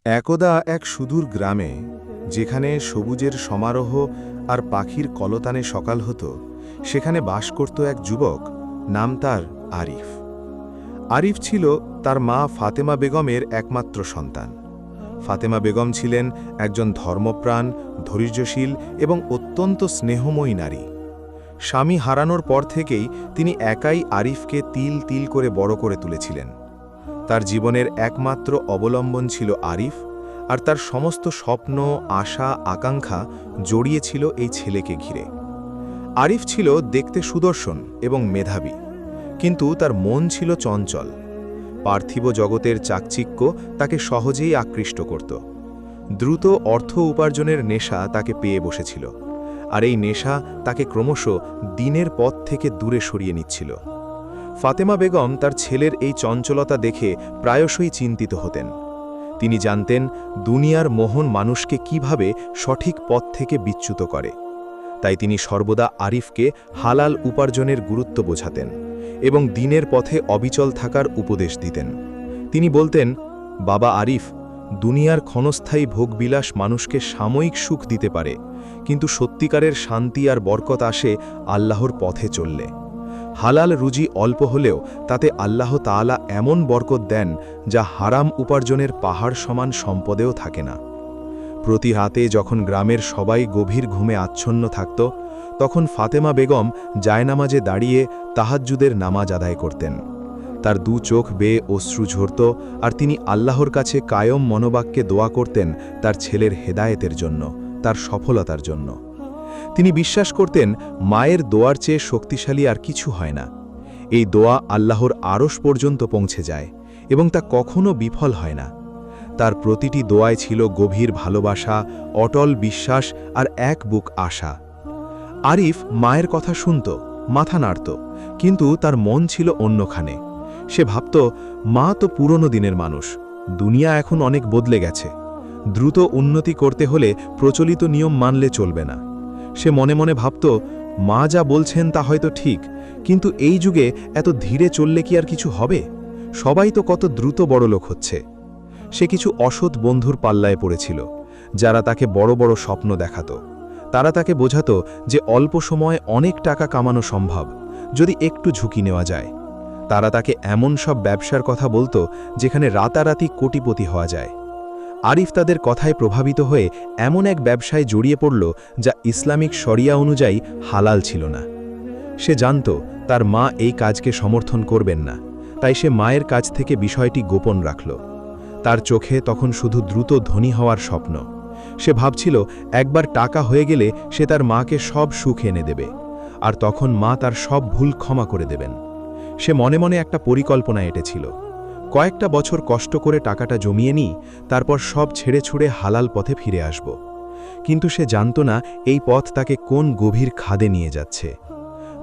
একদা এক সুদূর গ্রামে, যেখানে সবুজের সমারোহ আর পাখির কলতানে সকাল হতো, সেখানে বাস করত এক যুবক, নাম তার আরিফ। আরিফ ছিল তার মা ফাতেমা বেগমের একমাত্র সন্তান। ফাতেমা বেগম ছিলেন একজন ধর্মপ্রাণ, ধৈর্যশীল এবং অত্যন্ত স্নেহময়ী নারী। স্বামী হারানোর পর থেকেই তিনি একাই আরিফকে তিল তিল করে বড় করে তুলেছিলেন। তার জীবনের একমাত্র অবলম্বন ছিল আরিফ, আর তার সমস্ত স্বপ্ন, আশা, আকাঙ্ক্ষা জড়িয়েছিল এই ছেলেকে ঘিরে। আরিফ ছিল দেখতে সুদর্শন এবং মেধাবী, কিন্তু তার মন ছিল চঞ্চল। পার্থিব জগতের চাকচিক্য তাকে সহজেই আকৃষ্ট করত। দ্রুত অর্থ উপার্জনের নেশা তাকে পেয়ে বসেছিল, আর এই নেশা তাকে ক্রমশ দিনের পথ থেকে দূরে সরিয়ে নিচ্ছিল। ফাতেমা বেগম তার ছেলের এই চঞ্চলতা দেখে প্রায়শই চিন্তিত হতেন। তিনি জানতেন দুনিয়ার মোহন মানুষকে কিভাবে সঠিক পথ থেকে বিচ্যুত করে। তাই তিনি সর্বদা আরিফকে হালাল উপার্জনের গুরুত্ব বোঝাতেন এবং দিনের পথে অবিচল থাকার উপদেশ দিতেন। তিনি বলতেন, বাবা আরিফ, দুনিয়ার ক্ষণস্থায়ী ভোগবিলাস মানুষকে সাময়িক সুখ দিতে পারে, কিন্তু সত্যিকারের শান্তি আর বরকত আসে আল্লাহর পথে চললে। হালাল রুজি অল্প হলেও তাতে আল্লাহ তাআলা এমন বরকত দেন যা হারাম উপার্জনের পাহাড় সমান সম্পদেও থাকে না। প্রতি রাতে যখন গ্রামের সবাই গভীর ঘুমে আচ্ছন্ন থাকত, তখন ফাতেমা বেগম জায়নামাজে দাঁড়িয়ে তাহাজ্জুদের নামাজ আদায় করতেন। তার দু চোখ বেয়ে অশ্রু ঝরত, আর তিনি আল্লাহর কাছে কায়ম মনোবাক্যে দোয়া করতেন তার ছেলের হেদায়েতের জন্য, তার সফলতার জন্য। তিনি বিশ্বাস করতেন মায়ের দোয়ার চেয়ে শক্তিশালী আর কিছু হয় না। এই দোয়া আল্লাহর আরশ পর্যন্ত পৌঁছে যায় এবং তা কখনো বিফল হয় না। তার প্রতিটি দোয়ায় ছিল গভীর ভালোবাসা, অটল বিশ্বাস আর এক বুক আশা। আরিফ মায়ের কথা শুনত, মাথা নাড়ত, কিন্তু তার মন ছিল অন্যখানে। সে ভাবত, মা তো পুরনো দিনের মানুষ, দুনিয়া এখন অনেক বদলে গেছে। দ্রুত উন্নতি করতে হলে প্রচলিত নিয়ম মানলে চলবে না। সে মনে মনে ভাবত, মা যা বলছেন তা হয়তো ঠিক, কিন্তু এই যুগে এত ধীরে চললে কি আর কিছু হবে? সবাই তো কত দ্রুত বড়লোক হচ্ছে। সে কিছু অসৎ বন্ধুর পাল্লায় পড়েছিল, যারা তাকে বড় বড় স্বপ্ন দেখাত। তারা তাকে বোঝাত যে অল্প সময়ে অনেক টাকা কামানো সম্ভব, যদি একটু ঝুঁকি নেওয়া যায়। তারা তাকে এমন সব ব্যবসার কথা বলতো যেখানে রাতারাতি কোটিপতি হওয়া যায়। আরিফ তাদের কথায় প্রভাবিত হয়ে এমন এক ব্যবসায় জড়িয়ে পড়ল যা ইসলামিক শরিয়া অনুযায়ী হালাল ছিল না। সে জানত তার মা এই কাজকে সমর্থন করবেন না, তাই সে মায়ের কাছ থেকে বিষয়টি গোপন রাখল। তার চোখে তখন শুধু দ্রুত ধনী হওয়ার স্বপ্ন। সে ভাবছিল একবার টাকা হয়ে গেলে সে তার মাকে সব সুখ এনে দেবে, আর তখন মা তার সব ভুল ক্ষমা করে দেবেন। সে মনে মনে একটা পরিকল্পনা এঁটেছিল, কয়েকটা বছর কষ্ট করে টাকাটা জমিয়ে নিই, তারপর সব ছেড়ে ছুড়ে হালাল পথে ফিরে আসব। কিন্তু সে জানত না এই পথ তাকে কোন গভীর খাদে নিয়ে যাচ্ছে।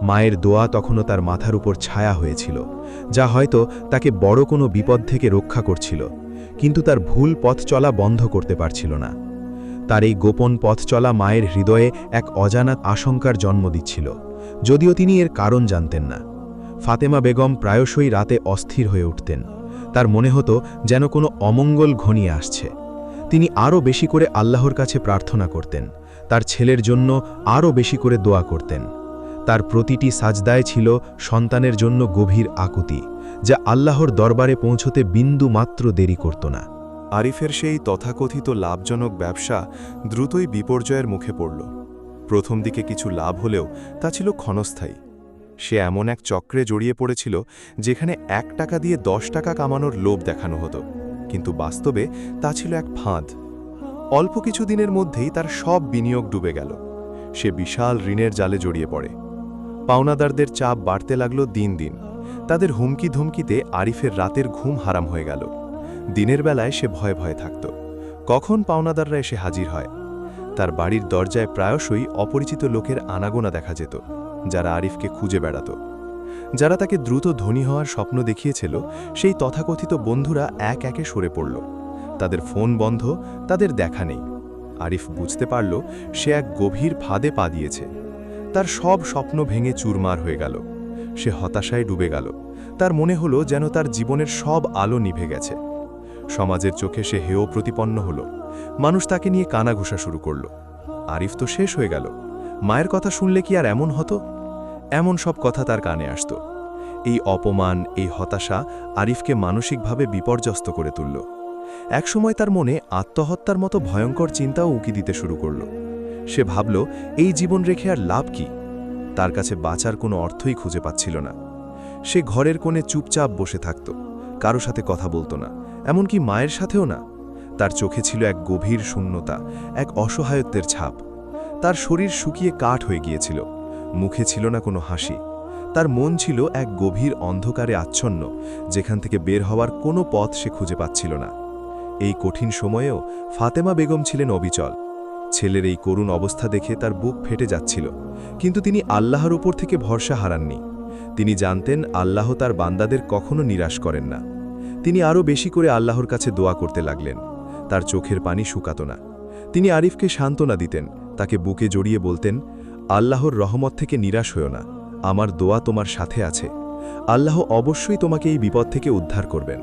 মায়ের দোয়া তখনও তার মাথার উপর ছায়া হয়েছিল, যা হয়তো তাকে বড় কোনো বিপদ থেকে রক্ষা করছিল, কিন্তু তার ভুল পথ চলা বন্ধ করতে পারছিল না। তার এই গোপন পথ চলা মায়ের হৃদয়ে এক অজানা আশঙ্কার জন্ম দিচ্ছিল, যদিও তিনি এর কারণ জানতেন না। ফাতেমা বেগম প্রায়শই রাতে অস্থির হয়ে উঠতেন। তার মনে হতো যেন কোনো অমঙ্গল ঘনিয়ে আসছে। তিনি আরও বেশি করে আল্লাহর কাছে প্রার্থনা করতেন, তার ছেলের জন্য আরও বেশি করে দোয়া করতেন। তার প্রতিটি সাজদায় ছিল সন্তানের জন্য গভীর আকুতি, যা আল্লাহর দরবারে পৌঁছতে বিন্দু মাত্র দেরি করত না। আরিফের সেই তথাকথিত লাভজনক ব্যবসা দ্রুতই বিপর্যয়ের মুখে পড়ল। প্রথম দিকে কিছু লাভ হলেও তা ছিল ক্ষণস্থায়ী। সে এমন এক চক্রে জড়িয়ে পড়েছিল যেখানে 1 টাকা দিয়ে 10 টাকা কামানোর লোভ দেখানো হতো, কিন্তু বাস্তবে তা ছিল এক ফাঁদ। অল্প কিছু দিনের মধ্যেই তার সব বিনিয়োগ ডুবে গেল। সে বিশাল ঋণের জালে জড়িয়ে পড়ে। পাওনাদারদের চাপ বাড়তে লাগল দিন দিন। তাদের হুমকি ধুমকিতে আরিফের রাতের ঘুম হারাম হয়ে গেল। দিনের বেলায় সে ভয়ে ভয়ে থাকত, কখন পাওনাদাররা এসে হাজির হয়। তার বাড়ির দরজায় প্রায়শই অপরিচিত লোকের আনাগোনা দেখা যেত, যারা আরিফকে খুঁজে বেড়াত। যারা তাকে দ্রুত ধনী হওয়ার স্বপ্ন দেখিয়েছিল, সেই তথাকথিত বন্ধুরা এক একে সরে পড়ল। তাদের ফোন বন্ধ, তাদের দেখা নেই। আরিফ বুঝতে পারল সে এক গভীর ফাঁদে পা দিয়েছে। তার সব স্বপ্ন ভেঙে চুরমার হয়ে গেল। সে হতাশায় ডুবে গেল। তার মনে হলো যেন তার জীবনের সব আলো নিভে গেছে। সমাজের চোখে সে হেয় প্রতিপন্ন হল। মানুষ তাকে নিয়ে কানাঘুষা শুরু করল। আরিফ তো শেষ হয়ে গেল। মায়ের কথা শুনলে কি আর এমন হতো? এমন সব কথা তার কানে আসত। এই অপমান, এই হতাশা আরিফকে মানসিকভাবে বিপর্যস্ত করে তুলল। একসময় তার মনে আত্মহত্যার মতো ভয়ঙ্কর চিন্তাও উকি দিতে শুরু করল। সে ভাবল, এই জীবন রেখে আর লাভ কি? তার কাছে বাঁচার কোনো অর্থই খুঁজে পাচ্ছিল না। সে ঘরের কোণে চুপচাপ বসে থাকত, কারো সাথে কথা বলতো না, এমনকি মায়ের সাথেও না। তার চোখে ছিল এক গভীর শূন্যতা, এক অসহায়ত্বের ছাপ। তার শরীর শুকিয়ে কাঠ হয়ে গিয়েছিল, মুখে ছিল না কোনো হাসি। তার মন ছিল এক গভীর অন্ধকারে আচ্ছন্ন, যেখান থেকে বের হওয়ার কোনো পথ সে খুঁজে পাচ্ছিল না। এই কঠিন সময়েও ফাতেমা বেগম ছিলেন অবিচল। ছেলের এই করুণ অবস্থা দেখে তার বুক ফেটে যাচ্ছিল, কিন্তু তিনি আল্লাহর উপর থেকে ভরসা হারাননি। তিনি জানতেন আল্লাহ তার বান্দাদের কখনো নিরাশ করেন না। তিনি আরও বেশি করে আল্লাহর কাছে দোয়া করতে লাগলেন। তার চোখের পানি শুকাত না। তিনি আরিফকে সান্ত্বনা দিতেন, তাকে বুকে জড়িয়ে বলতেন, আল্লাহর রহমত থেকে নিরাশ হও না, আমার দোয়া তোমার সাথে আছে। আল্লাহ অবশ্যই তোমাকে এই বিপদ থেকে উদ্ধার করবেন।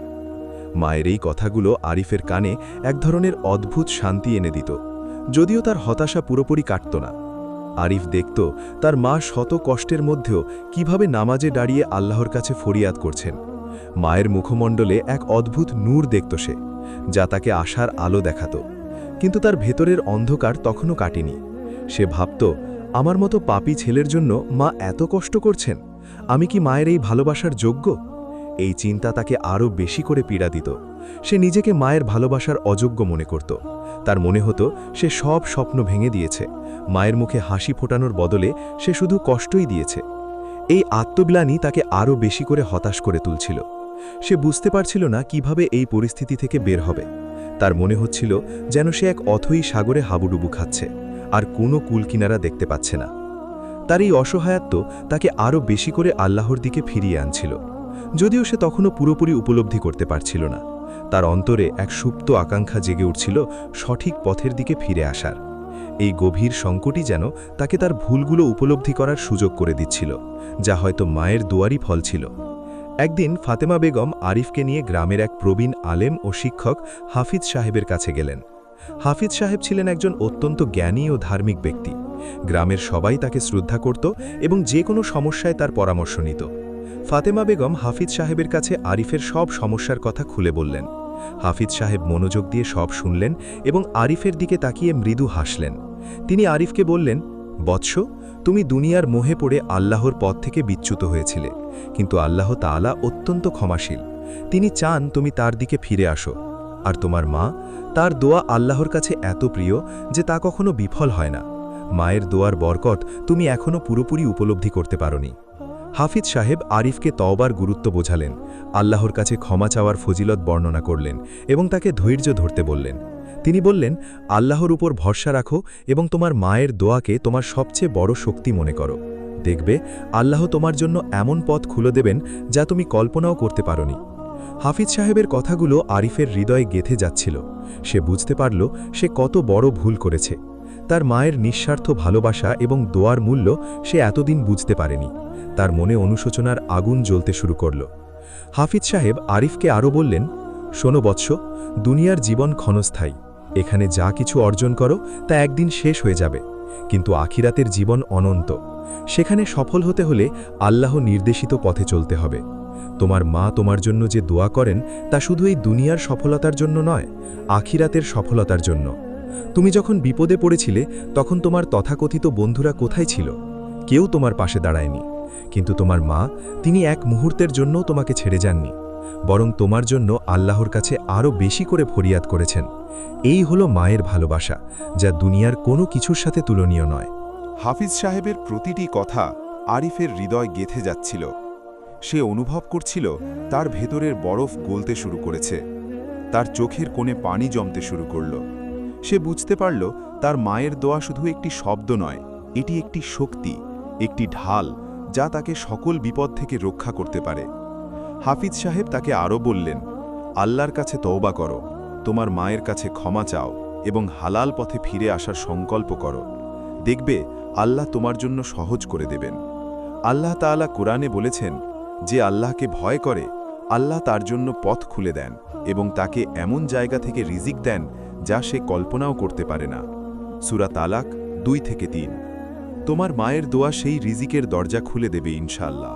মায়ের এই কথাগুলো আরিফের কানে এক ধরনের অদ্ভুত শান্তি এনে দিত, যদিও তার হতাশা পুরোপুরি কাটত না। আরিফ দেখত তার মা শত কষ্টের মধ্যেও কিভাবে নামাজে দাঁড়িয়ে আল্লাহর কাছে ফরিয়াদ করছেন। মায়ের মুখমণ্ডলে এক অদ্ভুত নূর দেখত সে, যা তাকে আশার আলো দেখাত। কিন্তু তার ভেতরের অন্ধকার তখনও কাটেনি। সে ভাবত, আমার মতো পাপী ছেলের জন্য মা এত কষ্ট করছেন, আমি কি মায়ের এই ভালোবাসার যোগ্য? এই চিন্তা তাকে আরও বেশি করে পীড়া দিত। সে নিজেকে মায়ের ভালোবাসার অযোগ্য মনে করত। তার মনে হতো সে সব স্বপ্ন ভেঙে দিয়েছে, মায়ের মুখে হাসি ফোটানোর বদলে সে শুধু কষ্টই দিয়েছে। এই আত্মগ্লানি তাকে আরও বেশি করে হতাশ করে তুলছিল। সে বুঝতে পারছিল না কিভাবে এই পরিস্থিতি থেকে বের হবে। তার মনে হচ্ছিল যেন সে এক অথই সাগরে হাবুডুবু খাচ্ছে, আর কোনো কুলকিনারা দেখতে পাচ্ছে না। তার এই অসহায়ত্ব তাকে আরও বেশি করে আল্লাহর দিকে ফিরিয়ে আনছিল, যদিও সে তখনও পুরোপুরি উপলব্ধি করতে পারছিল না। তার অন্তরে এক সুপ্ত আকাঙ্ক্ষা জেগে উঠছিল সঠিক পথের দিকে ফিরে আসার। এই গভীর সংকটই যেন তাকে তার ভুলগুলো উপলব্ধি করার সুযোগ করে দিচ্ছিল, যা হয়তো মায়ের দুয়ারই ফল ছিল। একদিন ফাতেমা বেগম আরিফকে নিয়ে গ্রামের এক প্রবীণ আলেম ও শিক্ষক হাফিজ সাহেবের কাছে গেলেন। হাফিজ সাহেব ছিলেন একজন অত্যন্ত জ্ঞানী ও ধার্মিক ব্যক্তি। গ্রামের সবাই তাকে শ্রদ্ধা করত এবং যে কোনো সমস্যায় তার পরামর্শ নিত। ফাতেমা বেগম হাফিজ সাহেবের কাছে আরিফের সব সমস্যার কথা খুলে বললেন। হাফিজ সাহেব মনোযোগ দিয়ে সব শুনলেন এবং আরিফের দিকে তাকিয়ে মৃদু হাসলেন। তিনি আরিফকে বললেন, বৎস, তুমি দুনিয়ার মোহে পড়ে আল্লাহর পথ থেকে বিচ্যুত হয়েছিলে, কিন্তু আল্লাহ তাআলা অত্যন্ত ক্ষমাশীল। তিনি চান তুমি তার দিকে ফিরে আসো। আর তোমার মা, তার দোয়া আল্লাহর কাছে এত প্রিয় যে তা কখনো বিফল হয় না। মায়ের দোয়ার বরকত তুমি এখনও পুরোপুরি উপলব্ধি করতে পারোনি। হাফিজ সাহেব আরিফকে তওবার গুরুত্ব বোঝালেন, আল্লাহর কাছে ক্ষমা চাওয়ার ফজিলত বর্ণনা করলেন এবং তাকে ধৈর্য ধরতে বললেন। তিনি বললেন, আল্লাহর উপর ভরসা রাখো এবং তোমার মায়ের দোয়াকে তোমার সবচেয়ে বড় শক্তি মনে করো। দেখবে আল্লাহ তোমার জন্য এমন পথ খুলে দেবেন যা তুমি কল্পনাও করতে পারোনি। হাফিজ সাহেবের কথাগুলো আরিফের হৃদয়ে গেঁথে যাচ্ছিল। সে বুঝতে পারল সে কত বড় ভুল করেছে। তার মায়ের নিঃস্বার্থ ভালোবাসা এবং দোয়ার মূল্য সে এতদিন বুঝতে পারেনি। তার মনে অনুশোচনার আগুন জ্বলতে শুরু করল। হাফিজ সাহেব আরিফকে আরও বললেন, শোনো বৎস, দুনিয়ার জীবন ক্ষণস্থায়ী। এখানে যা কিছু অর্জন করো তা একদিন শেষ হয়ে যাবে, কিন্তু আখিরাতের জীবন অনন্ত। সেখানে সফল হতে হলে আল্লাহ নির্দেশিত পথে চলতে হবে। তোমার মা তোমার জন্য যে দোয়া করেন তা শুধু এই দুনিয়ার সফলতার জন্য নয়, আখিরাতের সফলতার জন্য। তুমি যখন বিপদে পড়েছিলে তখন তোমার তথাকথিত বন্ধুরা কোথায় ছিল? কেউ তোমার পাশে দাঁড়ায়নি। কিন্তু তোমার মা, তিনি এক মুহূর্তের জন্যও তোমাকে ছেড়ে যাননি, বরং তোমার জন্য আল্লাহর কাছে আরও বেশি করে ফরিয়াদ করেছেন। এই হলো মায়ের ভালোবাসা, যা দুনিয়ার কোনো কিছুর সাথে তুলনীয় নয়। হাফিজ সাহেবের প্রতিটি কথা আরিফের হৃদয় গেঁথে যাচ্ছিল। সে অনুভব করছিল তার ভেতরের বরফ গলতে শুরু করেছে, তার চোখের কোণে পানি জমতে শুরু করল। সে বুঝতে পারল তার মায়ের দোয়া শুধু একটি শব্দ নয়, এটি একটি শক্তি, একটি ঢাল যা তাকে সকল বিপদ থেকে রক্ষা করতে পারে। হাফিজ সাহেব তাকে আরও বললেন, আল্লাহর কাছে তওবা করো, তোমার মায়ের কাছে ক্ষমা চাও এবং হালাল পথে ফিরে আসার সংকল্প করো। দেখবে আল্লাহ তোমার জন্য সহজ করে দেবেন। আল্লাহ তাআলা কোরআনে বলেছেন, যে আল্লাহকে ভয় করে আল্লাহ তার জন্য পথ খুলে দেন এবং তাকে এমন জায়গা থেকে রিজিক দেন যা সে কল্পনাও করতে পারে না। সূরা তালাক 2-3। তোমার মায়ের দোয়া সেই রিজিকের দরজা খুলে দেবে ইনশাআল্লাহ।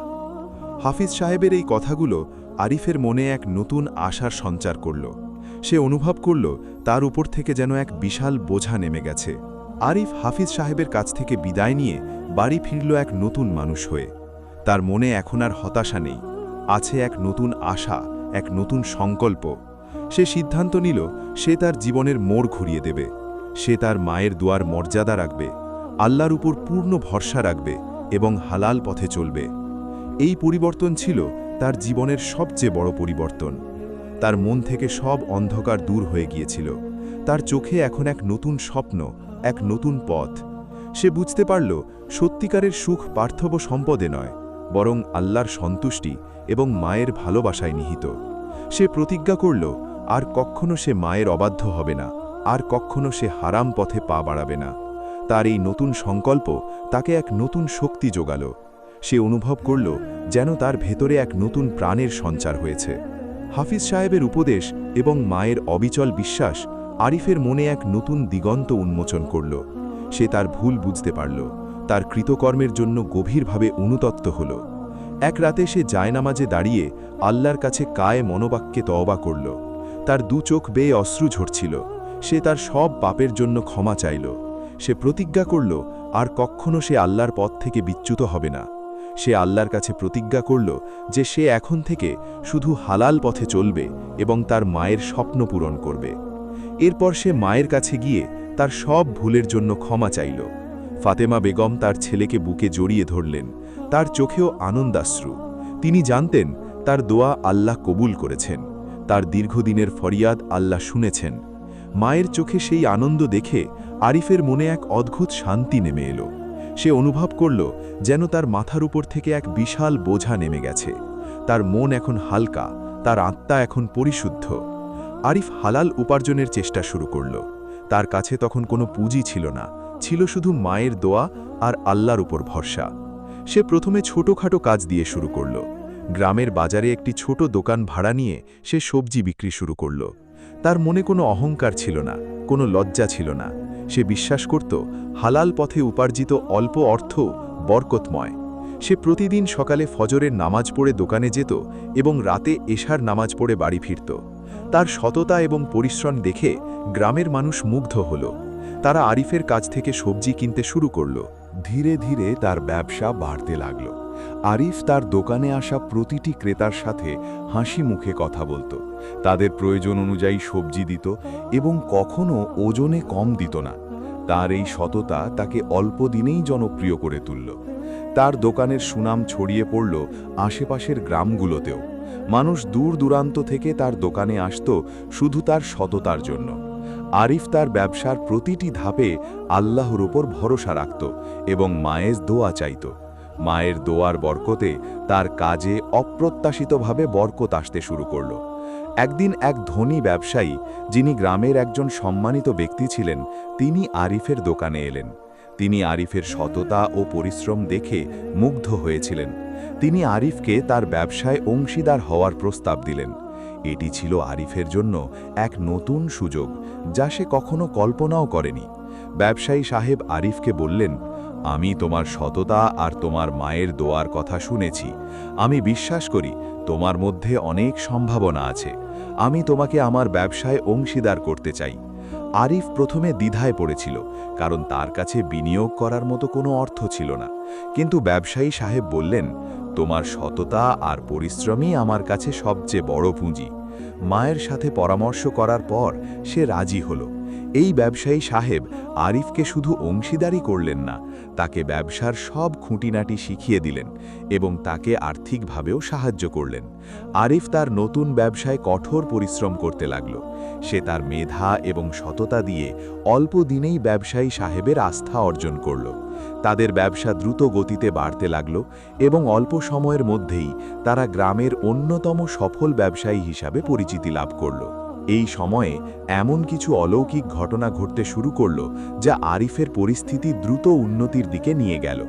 হাফিজ সাহেবের এই কথাগুলো আরিফের মনে এক নতুন আশার সঞ্চার করল। সে অনুভব করল তার উপর থেকে যেন এক বিশাল বোঝা নেমে গেছে। আরিফ হাফিজ সাহেবের কাছ থেকে বিদায় নিয়ে বাড়ি ফিরল এক নতুন মানুষ হয়ে। তার মনে এখন আর হতাশা নেই, আছে এক নতুন আশা, এক নতুন সংকল্প। সে সিদ্ধান্ত নিল সে তার জীবনের মোড় ঘুরিয়ে দেবে। সে তার মায়ের দোয়ার মর্যাদা রাখবে, আল্লাহর উপর পূর্ণ ভরসা রাখবে এবং হালাল পথে চলবে। এই পরিবর্তন ছিল তার জীবনের সবচেয়ে বড় পরিবর্তন। তার মন থেকে সব অন্ধকার দূর হয়ে গিয়েছিল। তার চোখে এখন এক নতুন স্বপ্ন, এক নতুন পথ। সে বুঝতে পারল সত্যিকারের সুখ পার্থিব সম্পদে নয়, বরং আল্লাহর সন্তুষ্টি এবং মায়ের ভালোবাসায় নিহিত। সে প্রতিজ্ঞা করল আর কখনো সে মায়ের অবাধ্য হবে না, আর কখনো সে হারাম পথে পা বাড়াবে না। তার এই নতুন সংকল্প তাকে এক নতুন শক্তি যোগাল। সে অনুভব করল যেন তার ভেতরে এক নতুন প্রাণের সঞ্চার হয়েছে। হাফিজ সাহেবের উপদেশ এবং মায়ের অবিচল বিশ্বাস আরিফের মনে এক নতুন দিগন্ত উন্মোচন করল। সে তার ভুল বুঝতে পারল, তার কৃতকর্মের জন্য গভীরভাবে অনুতপ্ত হল। এক রাতে সে জায়নামাজে দাঁড়িয়ে আল্লাহর কাছে কায়ে মনোবাক্যে তওবা করল। তার দু চোখ বেয়ে অশ্রু ঝরছিল। সে তার সব পাপের জন্য ক্ষমা চাইল। সে প্রতিজ্ঞা করল আর কখনো সে আল্লাহর পথ থেকে বিচ্যুত হবে না। সে আল্লাহর কাছে প্রতিজ্ঞা করল যে সে এখন থেকে শুধু হালাল পথে চলবে এবং তার মায়ের স্বপ্ন পূরণ করবে। এরপর সে মায়ের কাছে গিয়ে তার সব ভুলের জন্য ক্ষমা চাইল। ফাতেমা বেগম তার ছেলেকে বুকে জড়িয়ে ধরলেন, তার চোখেও আনন্দাশ্রু। তিনি জানতেন তার দোয়া আল্লাহ কবুল করেছেন, তার দীর্ঘদিনের ফরিয়াদ আল্লাহ শুনেছেন। মায়ের চোখে সেই আনন্দ দেখে আরিফের মনে এক অদ্ভুত শান্তি নেমে এলো। সে অনুভব করল যেন তার মাথার উপর থেকে এক বিশাল বোঝা নেমে গেছে। তার মন এখন হালকা, তার আত্মা এখন পরিশুদ্ধ। আরিফ হালাল উপার্জনের চেষ্টা শুরু করল। তার কাছে তখন কোনো পুঁজি ছিল না, ছিল শুধু মায়ের দোয়া আর আল্লাহর উপর ভরসা। সে প্রথমে ছোটখাটো কাজ দিয়ে শুরু করল। গ্রামের বাজারে একটি ছোট দোকান ভাড়া নিয়ে সে সবজি বিক্রি শুরু করল। তার মনে কোনো অহংকার ছিল না, কোনো লজ্জা ছিল না। সে বিশ্বাস করত হালাল পথে উপার্জিত অল্প অর্থ বরকতময়। সে প্রতিদিন সকালে ফজরের নামাজ পড়ে দোকানে যেত এবং রাতে এশার নামাজ পড়ে বাড়ি ফিরত। তার সততা এবং পরিশ্রম দেখে গ্রামের মানুষ মুগ্ধ হল। তারা আরিফের কাছ থেকে সবজি কিনতে শুরু করল। ধীরে ধীরে তার ব্যবসা বাড়তে লাগল। আরিফ তার দোকানে আসা প্রতিটি ক্রেতার সাথে হাসি মুখে কথা বলত, তাদের প্রয়োজন অনুযায়ী সবজি দিত এবং কখনো ওজনে কম দিত না। তার এই সততা তাকে অল্প দিনেই জনপ্রিয় করে তুলল। তার দোকানের সুনাম ছড়িয়ে পড়ল আশেপাশের গ্রামগুলোতেও। মানুষ দূর দূরান্ত থেকে তার দোকানে আসত শুধু তার সততার জন্য। আরিফ তার ব্যবসার প্রতিটি ধাপে আল্লাহর উপর ভরসা রাখত এবং মায়ের দোয়া চাইত। মায়ের দোয়ার বরকতে তার কাজে অপ্রত্যাশিতভাবে বরকত আসতে শুরু করল। একদিন এক ধনী ব্যবসায়ী, যিনি গ্রামের একজন সম্মানিত ব্যক্তি ছিলেন, তিনি আরিফের দোকানে এলেন। তিনি আরিফের সততা ও পরিশ্রম দেখে মুগ্ধ হয়েছিলেন। তিনি আরিফকে তার ব্যবসায় অংশীদার হওয়ার প্রস্তাব দিলেন। এটি ছিল আরিফের জন্য এক নতুন সুযোগ, যা সে কখনো কল্পনাও করেনি। ব্যবসায়ী সাহেব আরিফকে বললেন, আমি তোমার সততা আর তোমার মায়ের দোয়ার কথা শুনেছি। আমি বিশ্বাস করি তোমার মধ্যে অনেক সম্ভাবনা আছে। আমি তোমাকে আমার ব্যবসায় অংশীদার করতে চাই। আরিফ প্রথমে দ্বিধায় পড়েছিল, কারণ তার কাছে বিনিয়োগ করার মতো কোনো অর্থ ছিল না। কিন্তু ব্যবসায়ী সাহেব বললেন, তোমার সততা আর পরিশ্রমই আমার কাছে সবচেয়ে বড় পুঁজি। মায়ের সাথে পরামর্শ করার পর সে রাজি হল। এই ব্যবসায়ী সাহেব আরিফকে শুধু অংশীদারি করলেন না, তাকে ব্যবসার সব খুঁটিনাটি শিখিয়ে দিলেন এবং তাকে আর্থিকভাবেও সাহায্য করলেন। আরিফ তার নতুন ব্যবসায় কঠোর পরিশ্রম করতে লাগল। সে তার মেধা এবং সততা দিয়ে অল্প দিনেই ব্যবসায়ী সাহেবের আস্থা অর্জন করল। তাদের ব্যবসা দ্রুত গতিতে বাড়তে লাগল এবং অল্প সময়ের মধ্যেই তারা গ্রামের অন্যতম সফল ব্যবসায়ী হিসাবে পরিচিতি লাভ করল। এই সময়ে এমন কিছু অলৌকিক ঘটনা ঘটতে শুরু করল যা আরিফের পরিস্থিতি দ্রুত উন্নতির দিকে নিয়ে গেল।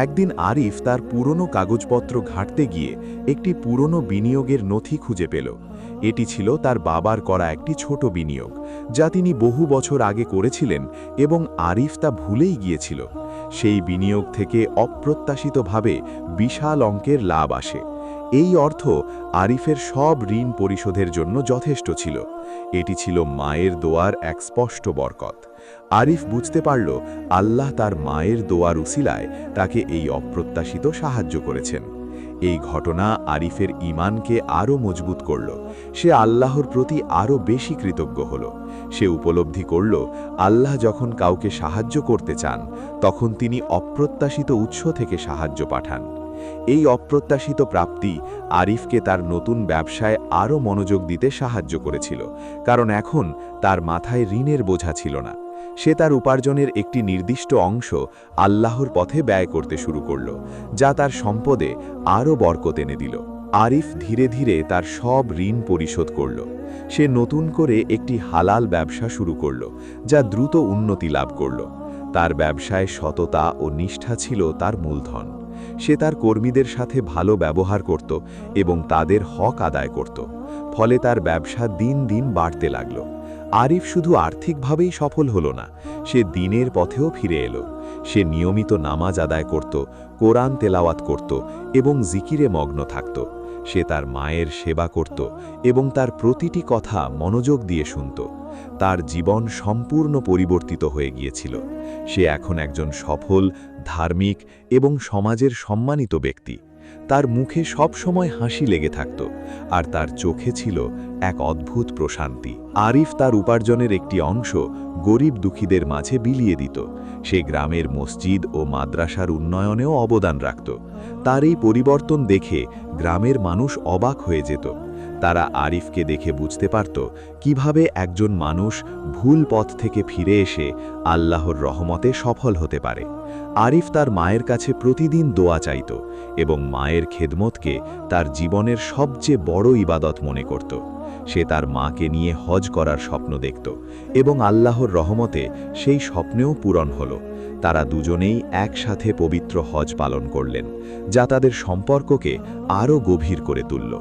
একদিন আরিফ তার পুরনো কাগজপত্র ঘাঁটতে গিয়ে একটি পুরনো বিনিয়োগের নথি খুঁজে পেল। এটি ছিল তার বাবার করা একটি ছোট বিনিয়োগ, যা তিনি বহু বছর আগে করেছিলেন এবং আরিফ তা ভুলেই গিয়েছিল। সেই বিনিয়োগ থেকে অপ্রত্যাশিতভাবে বিশাল অঙ্কের লাভ আসে। এই অর্থ আরিফের সব ঋণ পরিশোধের জন্য যথেষ্ট ছিল। এটি ছিল মায়ের দোয়ার এক স্পষ্ট বরকত। আরিফ বুঝতে পারল আল্লাহ তার মায়ের দোয়ার উসিলায় তাকে এই অপ্রত্যাশিত সাহায্য করেছেন। এই ঘটনা আরিফের ঈমানকে আরও মজবুত করল। সে আল্লাহর প্রতি আরও বেশি কৃতজ্ঞ হল। সে উপলব্ধি করল আল্লাহ যখন কাউকে সাহায্য করতে চান, তখন তিনি অপ্রত্যাশিত উৎস থেকে সাহায্য পাঠান। এই অপ্রত্যাশিত প্রাপ্তি আরিফকে তার নতুন ব্যবসায় আরও মনোযোগ দিতে সাহায্য করেছিল, কারণ এখন তার মাথায় ঋণের বোঝা ছিল না। সে তার উপার্জনের একটি নির্দিষ্ট অংশ আল্লাহর পথে ব্যয় করতে শুরু করল, যা তার সম্পদে আরও বরকত এনে দিল। আরিফ ধীরে ধীরে তার সব ঋণ পরিশোধ করল। সে নতুন করে একটি হালাল ব্যবসা শুরু করল, যা দ্রুত উন্নতি লাভ করল। তার ব্যবসায় সততা ও নিষ্ঠা ছিল তার মূলধন। সে তার কর্মীদের সাথে ভালো ব্যবহার করত এবং তাদের হক আদায় করত। ফলে তার ব্যবসা দিন দিন বাড়তে লাগল। আরিফ শুধু আর্থিকভাবেই সফল হল না, সে দিনের পথেও ফিরে এলো। সে নিয়মিত নামাজ আদায় করত, কোরআন তেলাওয়াত করত এবং জিকিরে মগ্ন থাকত। সে তার মায়ের সেবা করত এবং তার প্রতিটি কথা মনোযোগ দিয়ে শুনত। তার জীবন সম্পূর্ণ পরিবর্তিত হয়ে গিয়েছিল। সে এখন একজন সফল, ধার্মিক এবং সমাজের সম্মানিত ব্যক্তি। তার মুখে সব সময় হাসি লেগে থাকত, আর তার চোখে ছিল এক অদ্ভুত প্রশান্তি। আরিফ তার উপার্জনের একটি অংশ গরিব দুঃখীদের মাঝে বিলিয়ে দিত। সে গ্রামের মসজিদ ও মাদ্রাসার উন্নয়নেও অবদান রাখত। তার এই পরিবর্তন দেখে গ্রামের মানুষ অবাক হয়ে যেত। তারা আরিফকে দেখে বুঝতে পারত কিভাবে একজন মানুষ ভুল পথ থেকে ফিরে এসে আল্লাহর রহমতে সফল হতে পারে। আরিফ তার মায়ের কাছে প্রতিদিন দোয়া চাইত এবং মায়ের খেদমতকে তার জীবনের সবচেয়ে বড় ইবাদত মনে করত। সে তার মাকে নিয়ে হজ করার স্বপ্ন দেখত এবং আল্লাহর রহমতে সেই স্বপ্নেও পূরণ হল। তারা দুজনেই একসাথে পবিত্র হজ পালন করলেন, যা তাদের সম্পর্ককে আরও গভীর করে তুলল।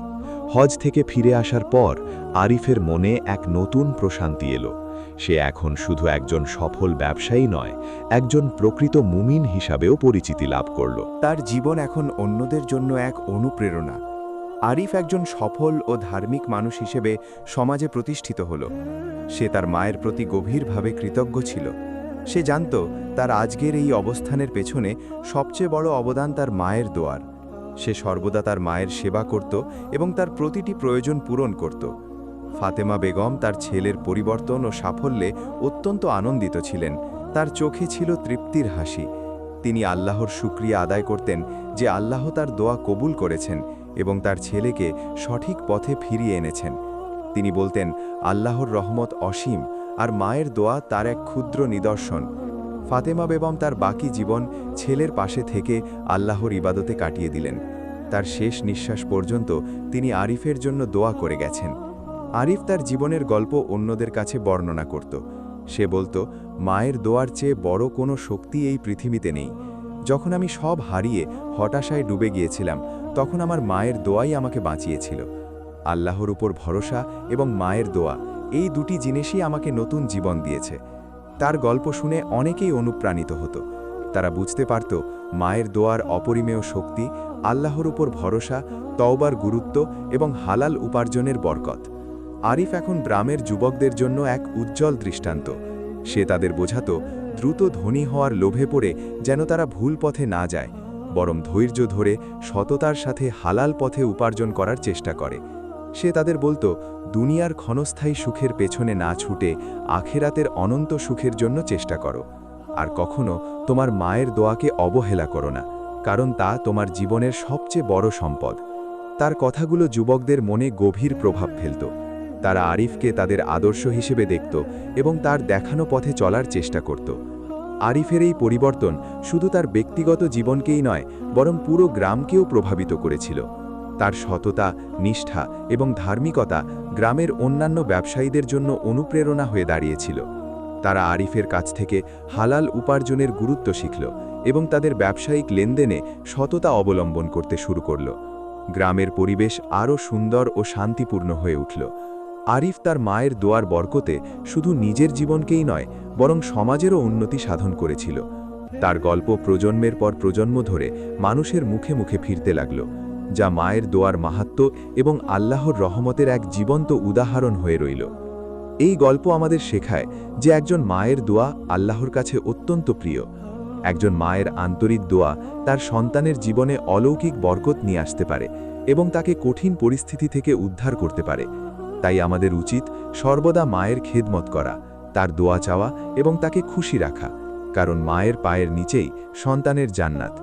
হজ থেকে ফিরে আসার পর আরিফের মনে এক নতুন প্রশান্তি এলো। সে এখন শুধু একজন সফল ব্যবসায়ী নয়, একজন প্রকৃত মুমিন হিসাবেও পরিচিতি লাভ করল। তার জীবন এখন অন্যদের জন্য এক অনুপ্রেরণা। আরিফ একজন সফল ও ধার্মিক মানুষ হিসেবে সমাজে প্রতিষ্ঠিত হল। সে তার মায়ের প্রতি গভীরভাবে কৃতজ্ঞ ছিল। সে জানত তার আজকের এই অবস্থানের পেছনে সবচেয়ে বড় অবদান তার মায়ের দোয়ার। সে সর্বদা তার মায়ের সেবা করত এবং তার প্রতিটি প্রয়োজন পূরণ করত। ফাতেমা বেগম তার ছেলের পরিবর্তন ও সাফল্যে অত্যন্ত আনন্দিত ছিলেন। তার চোখে ছিল তৃপ্তির হাসি। তিনি আল্লাহর শুকরিয়া আদায় করতেন যে আল্লাহ তার দোয়া কবুল করেছেন এবং তার ছেলেকে সঠিক পথে ফিরিয়ে এনেছেন। তিনি বলতেন, আল্লাহর রহমত অসীম, আর মায়ের দোয়া তার এক ক্ষুদ্র নিদর্শন। ফাতেমা বেগম তার বাকি জীবন ছেলের পাশে থেকে আল্লাহর ইবাদতে কাটিয়ে দিলেন। তার শেষ নিঃশ্বাস পর্যন্ত তিনি আরিফের জন্য দোয়া করে গেছেন। আরিফ তার জীবনের গল্প অন্যদের কাছে বর্ণনা করত। সে বলতো, মায়ের দোয়ার চেয়ে বড় কোনো শক্তি এই পৃথিবীতে নেই। যখন আমি সব হারিয়ে হতাশায় ডুবে গিয়েছিলাম, তখন আমার মায়ের দোয়াই আমাকে বাঁচিয়েছিল। আল্লাহর উপর ভরসা এবং মায়ের দোয়া, এই দুটি জিনিসই আমাকে নতুন জীবন দিয়েছে। তার গল্প শুনে অনেকেই অনুপ্রাণিত হতো। তারা বুঝতে পারত মায়ের দোয়ার অপরিমেয় শক্তি, আল্লাহর উপর ভরসা, তওবার গুরুত্ব এবং হালাল উপার্জনের বরকত। আরিফ এখন গ্রামের যুবকদের জন্য এক উজ্জ্বল দৃষ্টান্ত। সে তাদের বোঝাতো, দ্রুত ধনী হওয়ার লোভে পড়ে যেন তারা ভুল পথে না যায়, বরং ধৈর্য ধরে সততার সাথে হালাল পথে উপার্জন করার চেষ্টা করে। সে তাদের বলতো, দুনিয়ার ক্ষণস্থায়ী সুখের পেছনে না ছুটে আখেরাতের অনন্ত সুখের জন্য চেষ্টা করো। আর কখনো তোমার মায়ের দোয়াকে অবহেলা করো না, কারণ তা তোমার জীবনের সবচেয়ে বড় সম্পদ। তার কথাগুলো যুবকদের মনে গভীর প্রভাব ফেলত। তারা আরিফকে তাদের আদর্শ হিসেবে দেখত এবং তার দেখানো পথে চলার চেষ্টা করত। আরিফের এই পরিবর্তন শুধু তার ব্যক্তিগত জীবনকেই নয়, বরং পুরো গ্রামকেও প্রভাবিত করেছিল। তার সততা, নিষ্ঠা এবং ধার্মিকতা গ্রামের অন্যান্য ব্যবসায়ীদের জন্য অনুপ্রেরণা হয়ে দাঁড়িয়েছিল। তারা আরিফের কাছ থেকে হালাল উপার্জনের গুরুত্ব শিখল এবং তাদের ব্যবসায়িক লেনদেনে সততা অবলম্বন করতে শুরু করল। গ্রামের পরিবেশ আরও সুন্দর ও শান্তিপূর্ণ হয়ে উঠল। আরিফ তার মায়ের দোয়ার বরকতে শুধু নিজের জীবনকেই নয়, বরং সমাজেরও উন্নতি সাধন করেছিল। তার গল্প প্রজন্মের পর প্রজন্ম ধরে মানুষের মুখে মুখে ফিরতে লাগল, যা মায়ের দোয়ার মাহাত্ম্য এবং আল্লাহর রহমতের এক জীবন্ত উদাহরণ হয়ে রইল। এই গল্প আমাদের শেখায় যে একজন মায়ের দোয়া আল্লাহর কাছে অত্যন্ত প্রিয়। একজন মায়ের আন্তরিক দোয়া তার সন্তানের জীবনে অলৌকিক বরকত নিয়ে আসতে পারে এবং তাকে কঠিন পরিস্থিতি থেকে উদ্ধার করতে পারে। তাই আমাদের উচিত সর্বদা মায়ের খেদমত করা, তার দোয়া চাওয়া এবং তাকে খুশি রাখা, কারণ মায়ের পায়ের নিচেই সন্তানের জান্নাত,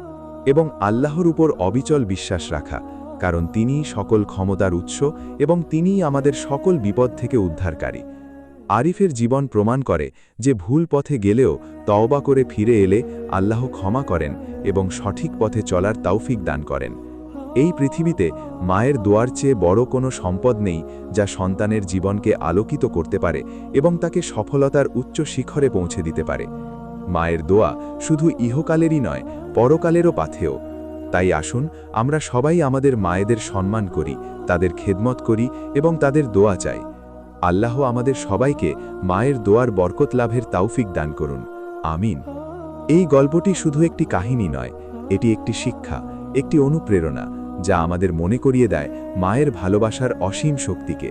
এবং আল্লাহর উপর অবিচল বিশ্বাস রাখা, কারণ তিনিই সকল ক্ষমতার উৎস এবং তিনিই আমাদের সকল বিপদ থেকে উদ্ধারকারী। আরিফের জীবন প্রমাণ করে যে ভুল পথে গেলেও তওবা করে ফিরে এলে আল্লাহ ক্ষমা করেন এবং সঠিক পথে চলার তৌফিক দান করেন। এই পৃথিবীতে মায়ের দোয়ার চেয়ে বড় কোনো সম্পদ নেই যা সন্তানের জীবনকে আলোকিত করতে পারে এবং তাকে সফলতার উচ্চ শিখরে পৌঁছে দিতে পারে। মায়ের দোয়া শুধু ইহকালেরই নয়, পরকালেরও পাথেয়। তাই আসুন আমরা সবাই আমাদের মায়েদের সম্মান করি, তাদের খেদমত করি এবং তাদের দোয়া চাই। আল্লাহ আমাদের সবাইকে মায়ের দোয়ার বরকত লাভের তৌফিক দান করুন, আমিন। এই গল্পটি শুধু একটি কাহিনী নয়, এটি একটি শিক্ষা, একটি অনুপ্রেরণা, যা আমাদের মনে করিয়ে দেয় মায়ের ভালোবাসার অসীম শক্তিকে।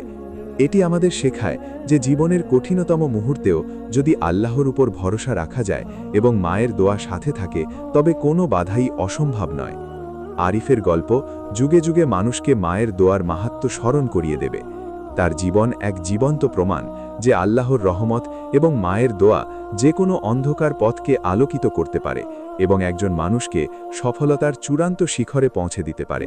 এটি আমাদের শেখায় যে জীবনের কঠিনতম মুহূর্তেও যদি আল্লাহর উপর ভরসা রাখা যায় এবং মায়ের দোয়া সাথে থাকে, তবে কোনো বাধাই অসম্ভব নয়। আরিফের গল্প যুগে যুগে মানুষকে মায়ের দোয়ার মাহাত্ম্য স্মরণ করিয়ে দেবে। তার জীবন এক জীবন্ত প্রমাণ যে আল্লাহর রহমত এবং মায়ের দোয়া যে কোনো অন্ধকার পথকে আলোকিত করতে পারে এবং একজন মানুষকে সফলতার চূড়ান্ত শিখরে পৌঁছে দিতে পারে।